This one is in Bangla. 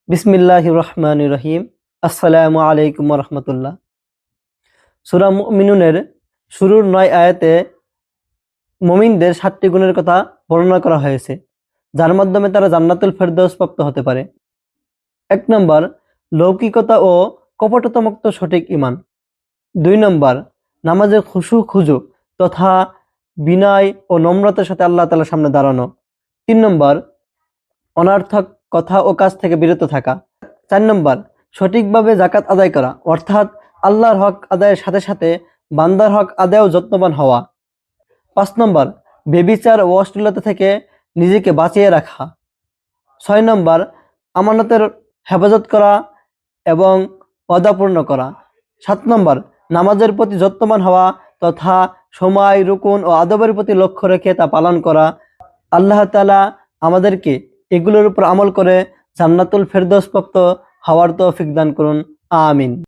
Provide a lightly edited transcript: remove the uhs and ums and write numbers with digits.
বিসমিল্লাহির রহমানির রহিম। আসসালামু আলাইকুম রহমতুল্লাহ। সূরা মুমিনুনের শুরুর ৯ আয়াতে মুমিনদের ৭টি গুণের কথা বর্ণনা করা হয়েছে, যার মাধ্যমে তারা জান্নাতুল ফেরদৌস প্রাপ্ত হতে পারে। ১ নম্বর, লৌকিকতা ও কপটতা মুক্ত সঠিক ঈমান। ২ নম্বর, নামাজে খুশু খুজু তথা বিনয় ও নম্রতার সাথে আল্লাহ তাআলার সামনে দাঁড়ানো। ৩ নম্বর, অনর্থক কথা ও কাজ থেকে বিরত থাকা। ৪ নম্বর, সঠিকভাবে যাকাত আদায় করা, অর্থাৎ আল্লাহর হক আদায়ের সাথে সাথে বান্দার হক আদায়েও যত্নবান হওয়া। ৫ নম্বর, ব্যভিচার ও অশ্লীলতা থেকে নিজেকে বাঁচিয়ে রাখা। ৬ নম্বর, আমানতের হেফাজত করা এবং ওয়াদা পূর্ণ করা। ৭ নম্বর, নামাজের প্রতি যত্নবান হওয়া তথা সময়, রুকুন ও আদবের প্রতি লক্ষ্য রেখে তা পালন করা। আল্লাহ তাআলা আমাদেরকে এগুলোর উপর আমল করে জান্নাতুল ফেরদৌস প্রাপ্ত হওয়ার তৌফিক দান করুন। আমিন।